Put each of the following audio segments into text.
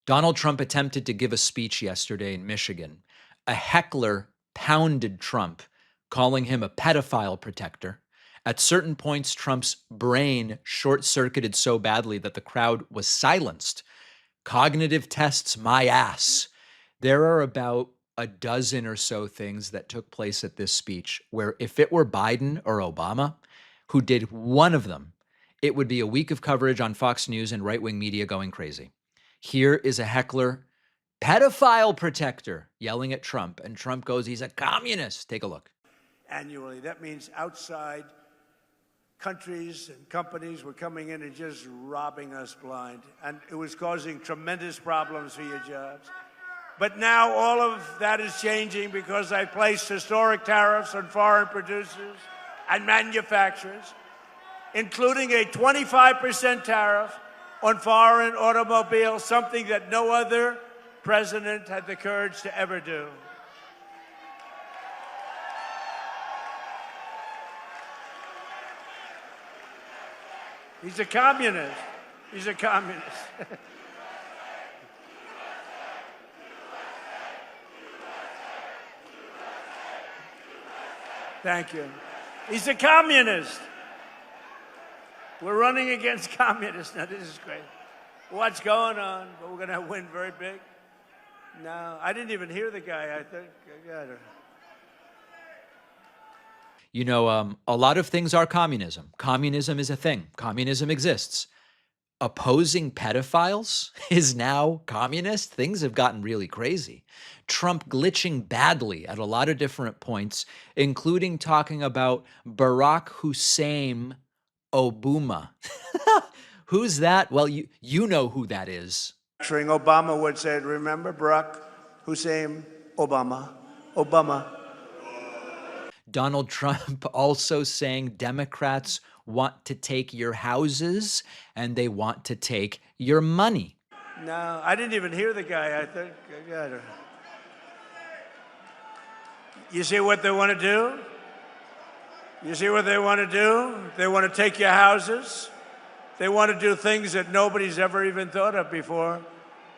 Donald Trump attempted to give a speech yesterday in Michigan. A heckler pounded Trump, calling him a pedophile protector. At certain points, Trump's brain short circuited so badly that the crowd was silenced. Cognitive tests, my ass. There are about a dozen or so things that took place at this speech where if it were Biden or Obama who did one of them, it would be a week of coverage on Fox News and right wing media going crazy. Here is a heckler, pedophile protector, yelling at Trump, and Trump goes, he's a communist. Take a look. Annually. That means outside countries and companies were coming in and just robbing us blind. And it was causing tremendous problems for your jobs. But now all of that is changing because I placed historic tariffs on foreign producers and manufacturers, including a 25% tariff on foreign automobiles, something that no other president had the courage to ever do. He's a communist. He's a communist. Thank you. He's a communist. We're running against communists. Now, this is great. What's going on? But we're going to win very big. No, I didn't even hear the guy. I think I got it. You know, a lot of things are communism. Communism is a thing. Communism exists. Opposing pedophiles is now communist. Things have gotten really crazy. Trump glitching badly at a lot of different points, including talking about Barack Hussein Obama. Who's that? Well, you know who that is. Obama would say, remember Barack Hussein Obama. Obama. Donald Trump also saying Democrats want to take your houses and they want to take your money. No, I didn't even hear the guy. I think I got it. You see what they want to do? You see what they want to do? They want to take your houses. They want to do things that nobody's ever even thought of before.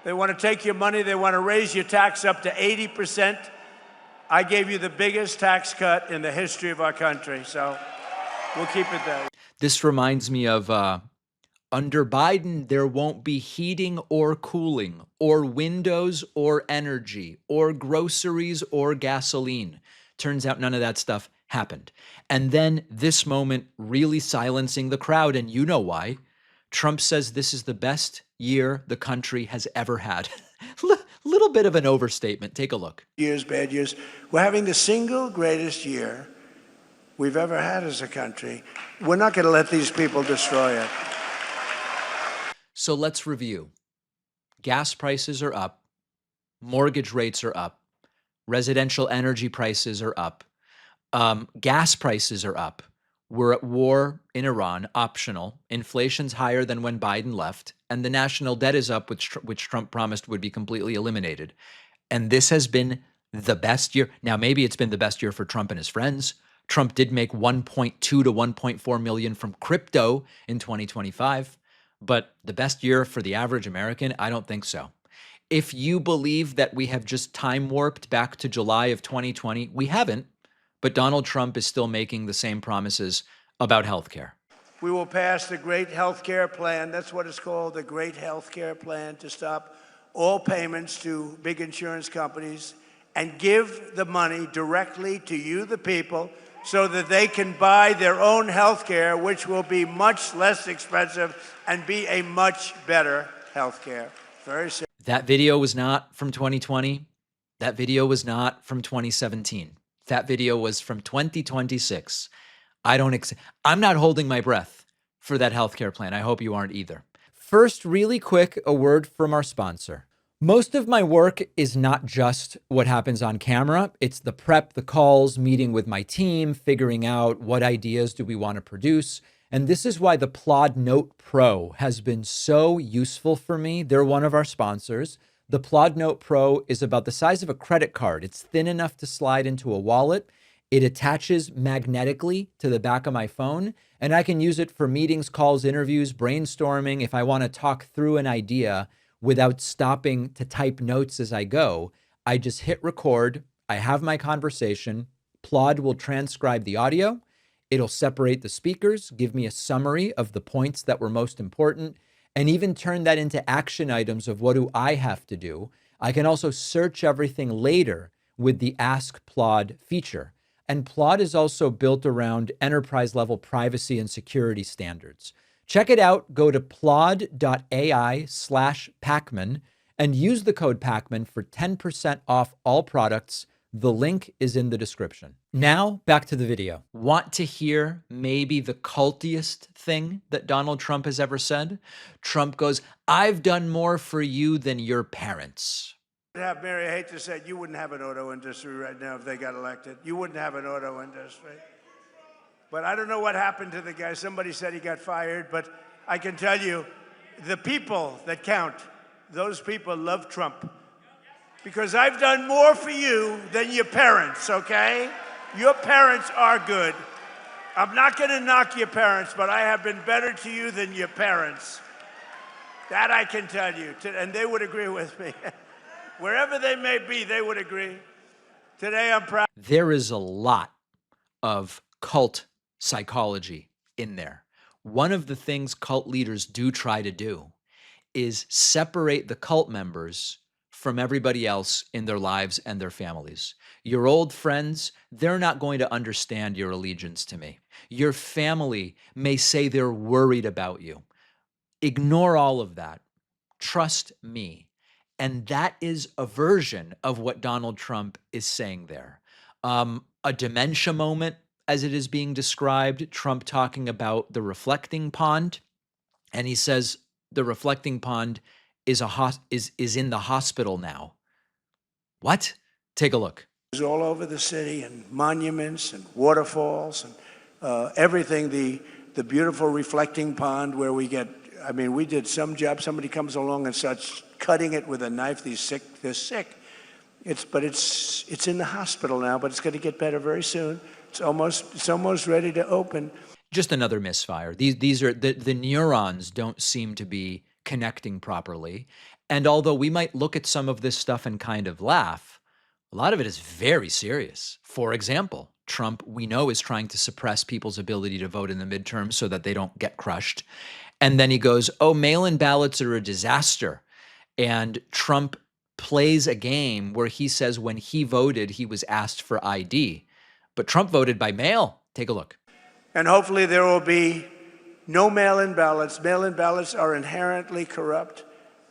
They want to take your money. They want to raise your tax up to 80%. I gave you the biggest tax cut in the history of our country, so we'll keep it there. This reminds me of under Biden, there won't be heating or cooling or windows or energy or groceries or gasoline. Turns out none of that stuff happened. And then this moment really silencing the crowd, and you know why. Trump says this is the best year the country has ever had. Little bit of an overstatement. Take a look. Years, bad years. We're having the single greatest year we've ever had as a country. We're not going to let these people destroy it. So let's review. Gas prices are up. Mortgage rates are up. Residential energy prices are up. Gas prices are up. We're at war in Iran, optional. Inflation's higher than when Biden left. And the national debt is up, which Trump promised would be completely eliminated. And this has been the best year. Now, maybe it's been the best year for Trump and his friends. Trump did make 1.2 to 1.4 million from crypto in 2025. But the best year for the average American, I don't think so. If you believe that we have just time warped back to July of 2020, we haven't. But Donald Trump is still making the same promises about healthcare. We will pass the Great Healthcare Plan. That's what it's called, the Great Healthcare Plan, to stop all payments to big insurance companies and give the money directly to you, the people, so that they can buy their own health care, which will be much less expensive and be a much better health care. Very simple. That video was not from 2020. That video was not from 2017. That video was from 2026. I'm not holding my breath for that healthcare plan. I hope you aren't either. First, really quick, a word from our sponsor. Most of my work is not just what happens on camera. It's the prep, the calls, meeting with my team, figuring out what ideas do we want to produce. And this is why the Plod Note Pro has been so useful for me. They're one of our sponsors. The Plod Note Pro is about the size of a credit card. It's thin enough to slide into a wallet. It attaches magnetically to the back of my phone, and I can use it for meetings, calls, interviews, brainstorming. If I want to talk through an idea without stopping to type notes as I go. I just hit record. I have my conversation. Plod will transcribe the audio. It'll separate the speakers, give me a summary of the points that were most important, and even turn that into action items of what do I have to do. I can also search everything later with the Ask Plod feature. And Plod is also built around enterprise level privacy and security standards. Check it out. Go to plod.ai/Pakman and use the code Pakman for 10% off all products. The link is in the description. Now, back to the video. Want to hear maybe the cultiest thing that Donald Trump has ever said? Trump goes, "I've done more for you than your parents." Mary, I hate to say it, you wouldn't have an auto industry right now if they got elected. You wouldn't have an auto industry. But I don't know what happened to the guy. Somebody said he got fired, but I can tell you, the people that count, those people love Trump. Because I've done more for you than your parents, okay? Your parents are good. I'm not going to knock your parents, but I have been better to you than your parents. That I can tell you, and they would agree with me. Wherever they may be, they would agree. Today, I'm proud. There is a lot of cult psychology in there. One of the things cult leaders do try to do is separate the cult members from everybody else in their lives and their families. Your old friends, they're not going to understand your allegiance to me. Your family may say they're worried about you. Ignore all of that. Trust me. And that is a version of what Donald Trump is saying there. A dementia moment, as it is being described, Trump talking about the reflecting pond. And he says the reflecting pond is in the hospital now. What? Take a look. All over the city, and monuments and waterfalls and everything. The beautiful reflecting pond where we get, I mean, we did some job. Somebody comes along and starts cutting it with a knife. They're sick. But it's in the hospital now, but it's going to get better very soon. It's almost ready to open. Just another misfire. These are the neurons don't seem to be connecting properly. And although we might look at some of this stuff and kind of laugh, a lot of it is very serious. For example, Trump, we know, is trying to suppress people's ability to vote in the midterms so that they don't get crushed. And then he goes, oh, mail-in ballots are a disaster. And Trump plays a game where he says when he voted, he was asked for ID. But Trump voted by mail. Take a look. And hopefully there will be no mail-in ballots. Mail-in ballots are inherently corrupt,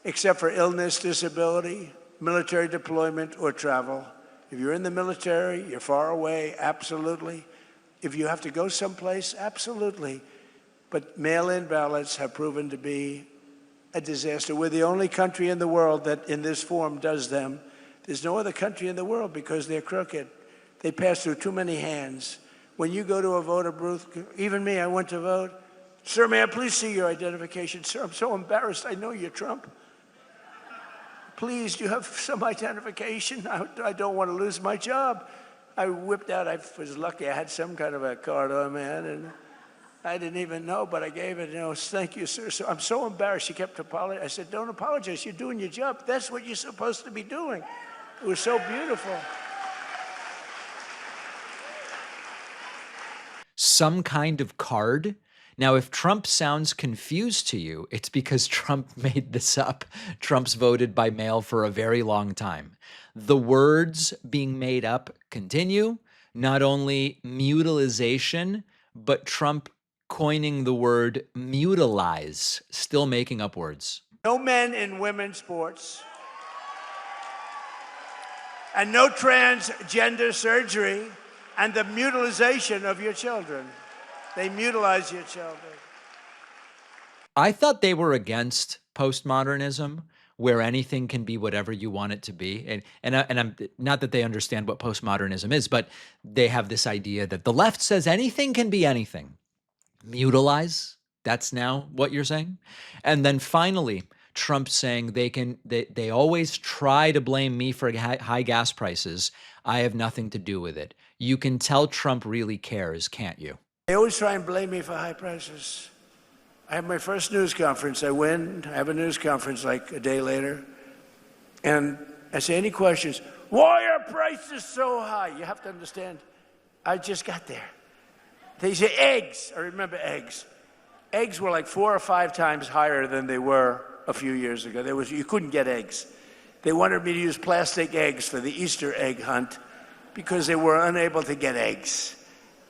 except for illness, disability, military deployment, or travel. If you're in the military, you're far away, absolutely. If you have to go someplace, absolutely. But mail-in ballots have proven to be a disaster. We're the only country in the world that in this form does them. There's no other country in the world because they're crooked. They pass through too many hands. When you go to a voter booth, even me, I went to vote. Sir, may I please see your identification? Sir, I'm so embarrassed. I know you're Trump. Please, do you have some identification? I don't want to lose my job. I whipped out, I was lucky, I had some kind of a card on, man, and I didn't even know, but I gave it, thank you, sir. So I'm so embarrassed. She kept apologizing. I said, don't apologize. You're doing your job. That's what you're supposed to be doing. It was so beautiful. Some kind of card? Now, if Trump sounds confused to you, it's because Trump made this up. Trump's voted by mail for a very long time. The words being made up continue, not only mutilization, but Trump coining the word mutilize, still making up words. No men in women's sports, and no transgender surgery, and the mutilization of your children. They mutilize your children. I thought they were against postmodernism, where anything can be whatever you want it to be. And I'm not that they understand what postmodernism is, but they have this idea that the left says anything can be anything. Mutilize, that's now what you're saying. And then finally, Trump saying they always try to blame me for high gas prices. I have nothing to do with it. You can tell Trump really cares, can't you? They always try and blame me for high prices. I have my first news conference. I win, I have a news conference like a day later. And I say, any questions? Why are prices so high? You have to understand, I just got there. They say eggs. I remember eggs. Eggs were like 4 or 5 times higher than they were a few years ago. You couldn't get eggs. They wanted me to use plastic eggs for the Easter egg hunt because they were unable to get eggs.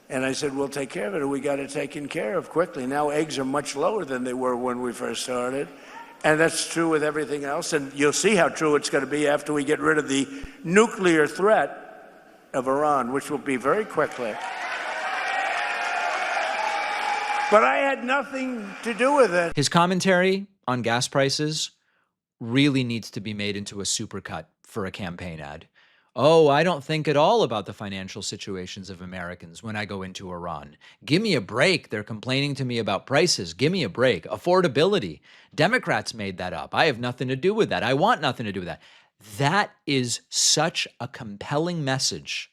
And I said, we'll take care of it. We got it taken care of quickly. Now eggs are much lower than they were when we first started. And that's true with everything else. And you'll see how true it's going to be after we get rid of the nuclear threat of Iran, which will be very quickly. But I had nothing to do with it. His commentary on gas prices really needs to be made into a supercut for a campaign ad. Oh, I don't think at all about the financial situations of Americans when I go into Iran. Give me a break. They're complaining to me about prices. Give me a break. Affordability. Democrats made that up. I have nothing to do with that. I want nothing to do with that. That is such a compelling message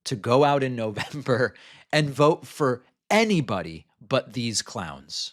to go out in November and vote for anybody but these clowns.